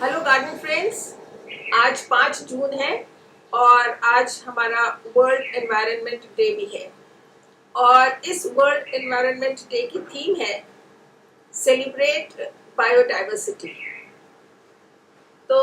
Hello garden friends, आज 5 जून है और आज हमारा वर्ल्ड एनवायरनमेंट डे भी है। और इस वर्ल्ड एनवायरनमेंट डे की थीम है सेलिब्रेट बायोडाइवर्सिटी। तो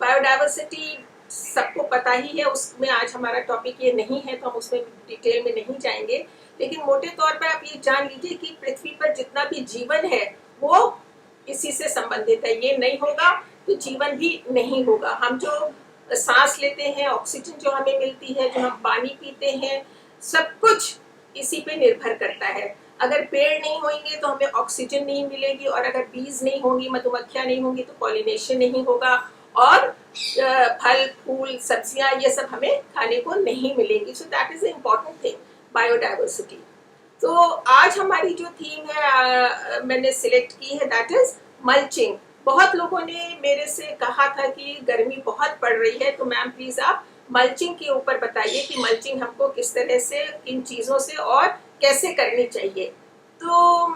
बायोडाइवर्सिटी सबको पता ही है, उसमें आज हमारा टॉपिक ये नहीं है तो हम उसमें डिटेल में नहीं जाएंगे। लेकिन मोटे तौर पर आप ये जान लीजिए कि पृथ्वी पर जितना भी जीवन है वो इसी से संबंधित है। ये नहीं होगा तो जीवन भी नहीं होगा। हम जो सांस लेते हैं, ऑक्सीजन जो हमें मिलती है, जो हम पानी पीते हैं, सब कुछ इसी पे निर्भर करता है। अगर पेड़ नहीं होंगे तो हमें ऑक्सीजन नहीं मिलेगी, और अगर बीज नहीं होंगी, मधुमक्खियां नहीं होंगी तो पॉलिनेशन नहीं होगा, और फल फूल सब्जियां ये सब हमें खाने को नहीं मिलेंगी। So that is important thing, biodiversity. तो आज हमारी जो थीम है मैंने सिलेक्ट की है, दैट इज मल्चिंग। बहुत लोगों ने मेरे से कहा था कि गर्मी बहुत पड़ रही है, तो मैम प्लीज आप मल्चिंग के ऊपर बताइए कि मल्चिंग हमको किस तरह से, किन चीजों से और कैसे करनी चाहिए। तो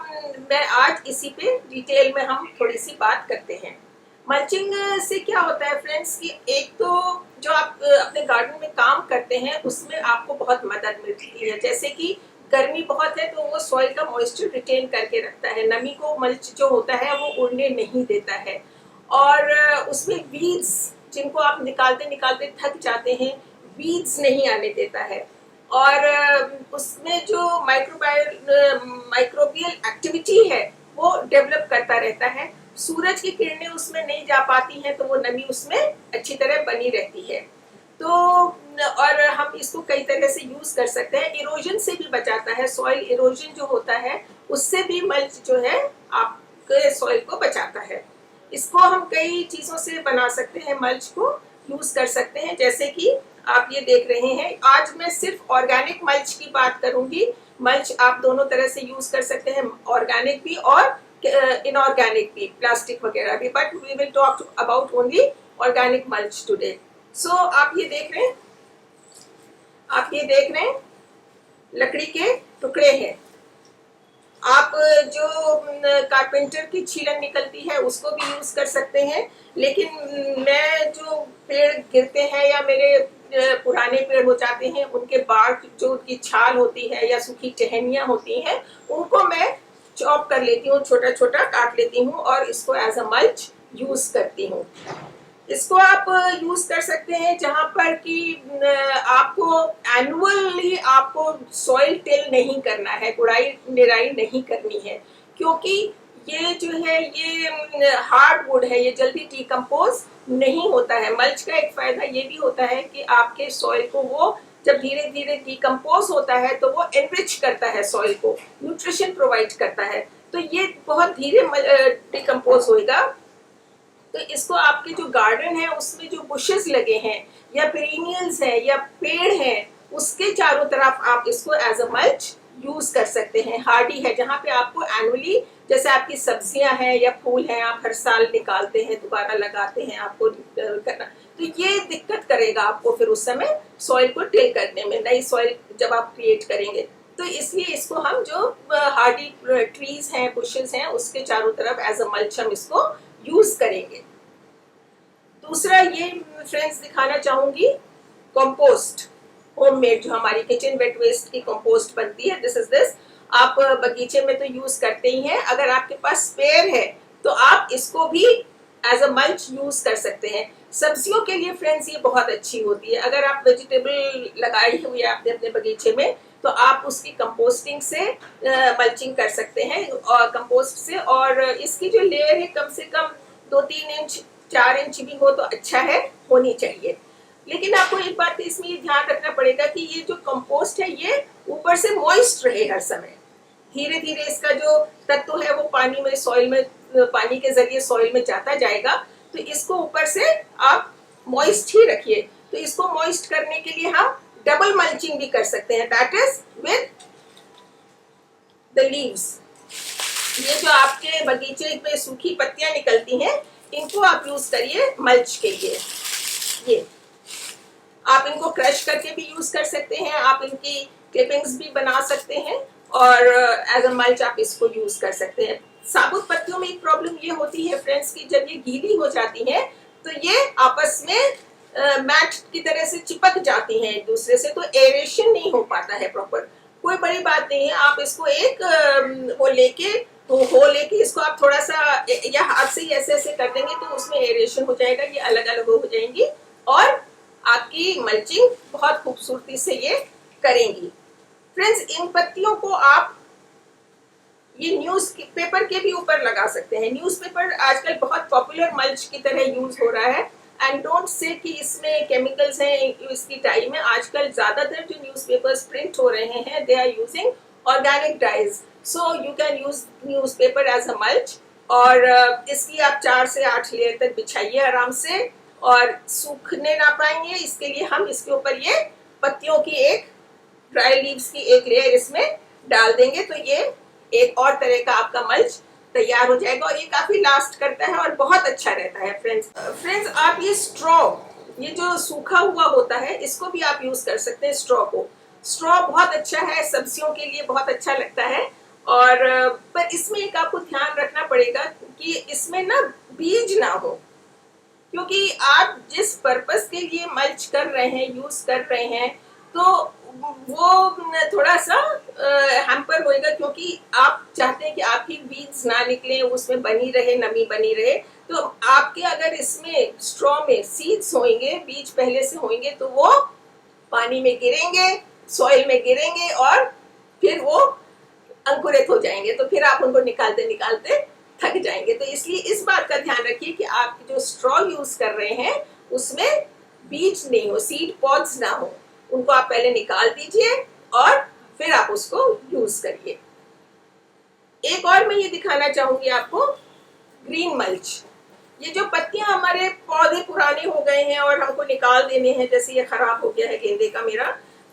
मैं आज इसी पे डिटेल में हम थोड़ी सी बात करते हैं। मल्चिंग से क्या होता है फ्रेंड्स कि एक तो जो आप अपने गार्डन में काम करते हैं उसमें आपको बहुत मदद मिलती है। जैसे कि गर्मी बहुत है तो वो सॉइल का मॉइस्चर रिटेन करके रखता है, नमी को मल्च जो होता है वो उड़ने नहीं देता है। और उसमें वीड्स जिनको आप निकालते निकालते थक जाते हैं, वीड्स नहीं आने देता है। और उसमें जो माइक्रोबियल एक्टिविटी है वो डेवलप करता रहता है। सूरज की किरणें उसमें नहीं जा पाती हैं तो वो नमी उसमें अच्छी तरह बनी रहती है। तो और हम इसको कई तरह से यूज कर सकते हैं। इरोजन से भी बचाता है, सॉइल इरोजन जो होता है उससे भी मल्च जो है आपके सॉइल को बचाता है। इसको हम कई चीजों से बना सकते हैं, मल्च को यूज कर सकते हैं। जैसे कि आप ये देख रहे हैं, आज मैं सिर्फ ऑर्गेनिक मल्च की बात करूंगी। मल्च आप दोनों तरह से यूज कर सकते हैं, ऑर्गेनिक भी और इनऑर्गेनिक भी, प्लास्टिक वगैरह भी, but we will talk about only organic mulch today. So आप ये देख रहे हैं, लकड़ी के टुकड़े हैं। आप जो कारपेंटर की छीलन निकलती है उसको भी यूज कर सकते हैं। लेकिन मैं जो पेड़ गिरते हैं या मेरे पुराने पेड़ हो जाते हैं, उनके बार्क जो उनकी छाल होती है या सूखी टहनियां होती हैं, उनको मैं चॉप कर लेती हूँ, छोटा छोटा काट लेती हूँ और इसको एज अ मल्च यूज करती हूँ। इसको आप यूज कर सकते हैं जहां पर कि आपको एनुअली आपको सॉइल टिल नहीं करना है, गुड़ाई निराई नहीं करनी है, क्योंकि ये जो है ये हार्ड वुड है, ये जल्दी डिकम्पोज नहीं होता है। मल्च का एक फायदा ये भी होता है कि आपके सॉइल को वो जब धीरे धीरे डिकम्पोज होता है तो वो एनरिच करता है, सॉइल को न्यूट्रिशन प्रोवाइड करता है। तो ये बहुत धीरे डिकम्पोज होएगा। तो इसको आपके जो गार्डन है उसमें जो बुशेस लगे हैं या पेरिनियल्स हैं या पेड़ हैं, उसके चारों तरफ आप इसको एज अ मल्च यूज कर सकते हैं। हार्डी है, जहाँ पे आपको एनुअली, जैसे आपकी सब्जियां हैं या फूल हैं, आप हर साल निकालते हैं, दोबारा लगाते हैं, आपको करना, तो ये दिक्कत करेगा आपको फिर उस समय सॉइल को टिल करने में, नई सॉइल जब आप क्रिएट करेंगे। तो इसलिए इसको हम जो हार्डी ट्रीज हैं, बुशेस हैं, उसके चारों तरफ एज अ मल्च हम इसको यूज करेंगे। दूसरा ये फ्रेंड्स दिखाना चाहूंगी, कंपोस्ट होममेड, जो हमारी किचन वेट वेस्ट की कंपोस्ट बनती है। This is this. आप बगीचे में तो यूज करते ही हैं, अगर आपके पास स्पेयर है तो आप इसको भी एज अ मल्च यूज कर सकते हैं। सब्जियों के लिए फ्रेंड्स ये बहुत अच्छी होती है। अगर आप वेजिटेबल लगाई हुई है आपने अपने बगीचे में तो आप उसकी कंपोस्टिंग से मल्चिंग कर सकते हैं, और कंपोस्ट से। और इसकी जो लेयर है कम से कम 2-3 इंच 4 इंच भी हो तो अच्छा है, होनी चाहिए। लेकिन आपको एक बात इसमें ये ध्यान रखना पड़ेगा कि ये जो कंपोस्ट है ये ऊपर से मॉइस्ट रहे हर समय। धीरे धीरे इसका जो तत्व है वो पानी में, सॉइल में, पानी के जरिए सॉइल में जाता जाएगा। तो इसको ऊपर से आप मॉइस्ट ही रखिए। तो इसको मॉइस्ट करने के लिए हम डबल मल्चिंग भी कर सकते हैं, that is with the leaves. ये जो आपके बगीचे में सूखी पत्तियां निकलती हैं, इनको आप यूज करिए मल्च के लिए। ये आप इनको क्रश करके भी यूज कर सकते हैं, आप इनकी क्लिपिंग्स भी बना सकते हैं, और एज अ मल्च आप इसको यूज कर सकते हैं। साबुत पत्तियों में एक प्रॉब्लम ये होती है फ्रेंड्स कि जब ये गीली हो जाती हैं तो ये आपस में मैट की तरह से चिपक जाती हैं एक दूसरे से, तो एरेशन नहीं हो पाता है प्रॉपर। कोई बड़ी बात नहीं है, आप इसको एक हो लेके इसको आप थोड़ा सा या हाथ से ही ऐसे ऐसे कर देंगे तो उसमें एरेशन हो जाएगा, ये अलग अलग हो जाएंगी और आपकी मल्चिंग बहुत खूबसूरती से ये करेंगी। फ्रेंड्स, इन पत्तियों को आप ये न्यूज पेपर के भी ऊपर लगा सकते हैं। न्यूज़पेपर आजकल बहुत पॉपुलर मल्च की तरह यूज हो रहा है। एंड डोंट से कि इसमें केमिकल्स हैं इसकी डाई में। आजकल ज्यादातर जो न्यूज़पेपर्स प्रिंट हो रहे हैं they are using organic dyes, so you can use newspaper as a mulch. और इसकी आप 4 से 8 लेयर तक बिछाइए आराम से, और सूखने ना पाएंगे इसके लिए हम इसके ऊपर ये पत्तियों की एक ड्राई लीव्स की एक लेयर इसमें डाल देंगे, तो ये एक और तरह का आपका मल्च तैयार हो जाएगा और ये काफी लास्ट करता है और बहुत अच्छा रहता है। फ्रेंड्स, आप ये स्ट्रॉ, ये जो सूखा हुआ होता है इसको भी आप यूज कर सकते हैं। स्ट्रॉ को, स्ट्रॉ बहुत अच्छा है, सब्जियों के लिए बहुत अच्छा लगता है। और पर इसमें एक आपको ध्यान रखना पड़ेगा कि इसमें ना बीज ना हो, क्योंकि आप जिस पर्पस के लिए मल्च कर रहे हैं, यूज कर रहे हैं, तो वो थोड़ा सा हैम्पर होएगा, क्योंकि आप चाहते हैं कि आपकी बीज ना निकले, उसमें बनी रहे, नमी बनी रहे। तो आपके अगर इसमें स्ट्रॉ में सीड्स होंगे, बीज पहले से होंगे, तो वो पानी में गिरेंगे, सॉइल में गिरेंगे और फिर वो अंकुरित हो जाएंगे, तो फिर आप उनको निकालते निकालते थक जाएंगे। तो इसलिए इस बात का ध्यान रखिए कि आप जो स्ट्रॉ यूज कर रहे हैं उसमें बीज नहीं हो, सीड पॉड्स ना हो, उनको आप पहले निकाल दीजिए और फिर आप उसको यूज करिए। एक और मैं ये दिखाना चाहूंगी आपको, ग्रीन मल्च। ये जो पत्तियां, हमारे पौधे पुराने हो गए हैं और हमको निकाल देने हैं, जैसे ये खराब हो गया है गेंदे का मेरा,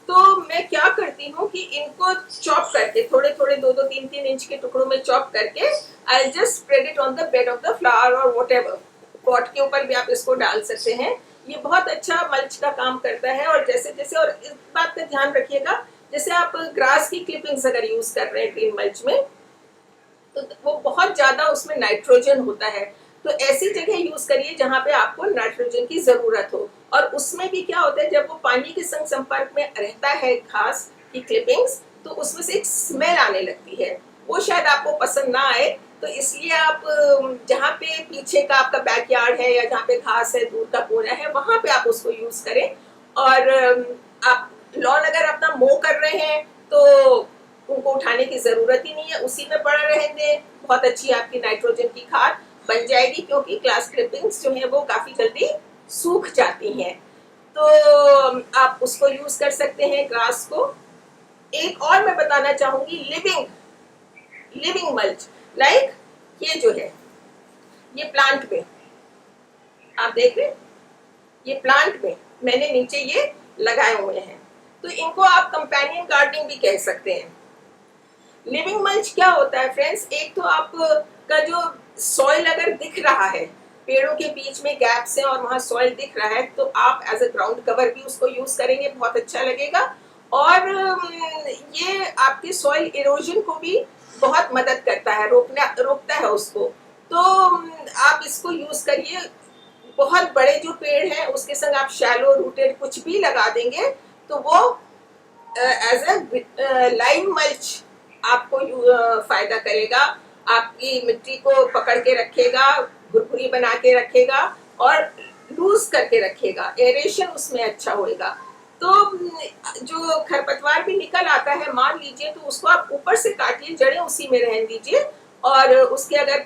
तो मैं क्या करती हूँ कि इनको चॉप करके थोड़े थोड़े 2-2, 3-3 इंच के टुकड़ों में चॉप करके I just spread it on the bed of the flower और व्हाटएवर, पॉट के ऊपर भी आप इसको डाल सकते हैं। ये बहुत अच्छा मल्च का काम करता है। और जैसे जैसे, और इस बात का ध्यान रखिएगा, जैसे आप ग्रास की क्लिपिंग्स अगर यूज कर रहे हैं ग्रीन मल्च में, तो वो बहुत ज्यादा उसमें नाइट्रोजन होता है, तो ऐसी जगह यूज करिए जहां पे आपको नाइट्रोजन की जरूरत हो। और उसमें भी क्या होता है, जब वो पानी के संग संपर्क में रहता है घास की क्लिपिंग्स, तो उसमें से एक स्मेल आने लगती है, वो शायद आपको पसंद ना आए। तो इसलिए आप जहाँ पे पीछे का आपका बैकयार्ड है या जहाँ पे घास है, दूध का कोना है, वहां पे आप उसको यूज करें। और आप लॉन अगर अपना मो कर रहे हैं तो उनको उठाने की जरूरत ही नहीं है, उसी में पड़ा रहने दें, बहुत अच्छी आपकी नाइट्रोजन की खाद बन जाएगी, क्योंकि ग्लास क्लिपिंग्स जो है वो काफी जल्दी सूख जाती हैं। तो आप उसको यूज कर सकते हैं, ग्रास को। एक और मैं बताना चाहूंगी, लिविंग मल्च, लाइक ये जो है, ये प्लांट में आप देख रहे हैं, ये प्लांट में मैंने नीचे ये लगाए हुए हैं, तो इनको आप कंपेनियन गार्डनिंग भी कह सकते हैं। लिविंग मल्च क्या होता है फ्रेंड्स, एक तो आपका जो सॉइल अगर दिख रहा है, पेड़ों के बीच में गैप्स हैं और वहां सॉइल दिख रहा है, तो आप एज अ ग्राउंड कवर भी उसको यूज करेंगे, बहुत अच्छा लगेगा। और ये आपके सॉइल इरोजन को भी बहुत मदद करता है, रोकता है उसको। तो आप इसको यूज करिए। बहुत बड़े जो पेड़ हैं उसके संग आप शैलो रूटेड कुछ भी लगा देंगे, तो वो एज अ लाइम मल्च आपको फायदा करेगा, आपकी मिट्टी को पकड़ के रखेगा, भुरभुरी बना के रखेगा और लूज करके रखेगा, एरेशन उसमें अच्छा होएगा। तो जो खरपतवार भी निकल आता है, मान लीजिए, तो उसको आप ऊपर से काटिए, जड़ें उसी में रहने दीजिए, और उसके अगर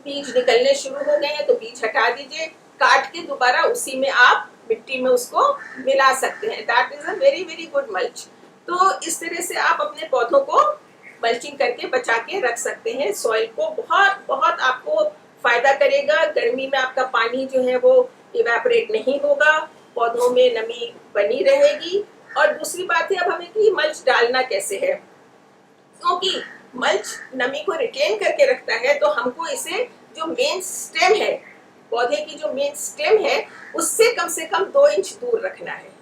बीज निकलने शुरू हो गए हैं तो बीज हटा दीजिए, काट के दोबारा उसी में आप मिट्टी में उसको मिला सकते हैं। That is a very very good mulch. तो इस तरह से आप अपने पौधों को मल्चिंग करके बचा के रख सकते हैं। सॉइल को बहुत बहुत आपको फायदा करेगा। गर्मी में आपका पानी जो है वो इवेपोरेट नहीं होगा, पौधों में नमी बनी रहेगी। और दूसरी बात है, अब हमें कि मल्च डालना कैसे है, क्योंकि मल्च नमी को रिटेन करके रखता है, तो हमको इसे जो मेन स्टेम है, पौधे की जो मेन स्टेम है, उससे कम से कम 2 इंच दूर रखना है,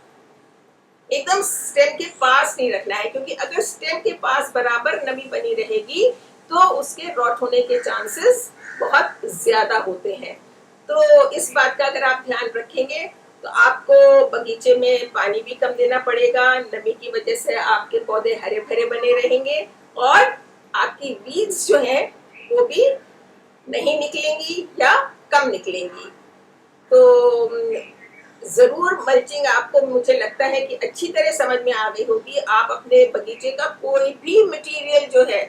एकदम स्टेम के पास नहीं रखना है, क्योंकि अगर स्टेम के पास बराबर नमी बनी रहेगी तो उसके रॉट होने के चांसेस बहुत ज़्यादा होते हैं। तो इस बात का अगर आप ध्यान रखेंगे तो आपको बगीचे में पानी भी कम देना पड़ेगा, नमी की वजह से आपके पौधे हरे भरे बने रहेंगे और आपकी वीड्स जो हैं वो भी नहीं निकलेंगी या कम निकलेंगी। तो जरूर मल्चिंग आपको, मुझे लगता है कि अच्छी तरह समझ में आ गई होगी। आप अपने बगीचे का कोई भी मटेरियल जो है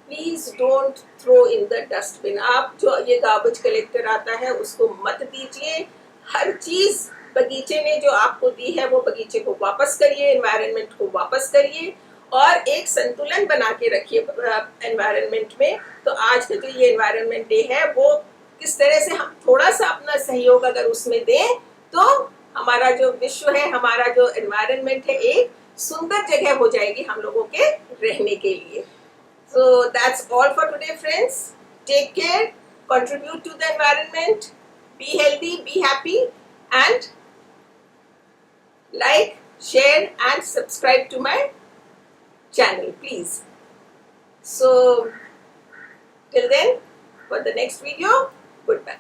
please don't throw in the dustbin. आप जो ये गार्बेज कलेक्टर आता है उसको मत दीजिए। हर चीज बगीचे ने जो आपको दी है वो बगीचे को वापस करिए, एनवायरनमेंट को वापस करिए और एक संतुलन बना के रखिए एनवायरनमेंट में। तो आज का जो ये एनवायरनमेंट डे है वो किस तरह से हम थोड़ा सा अपना सहयोग अगर उसमें दें तो हमारा जो विश्व है, हमारा जो एनवायरनमेंट है, एक सुंदर जगह हो जाएगी हम लोगों के रहने के लिए। So that's all for today, friends. Take care, contribute to the environment, be healthy, be happy, and like, share, and subscribe to my channel, please. So till then, for the next video, goodbye.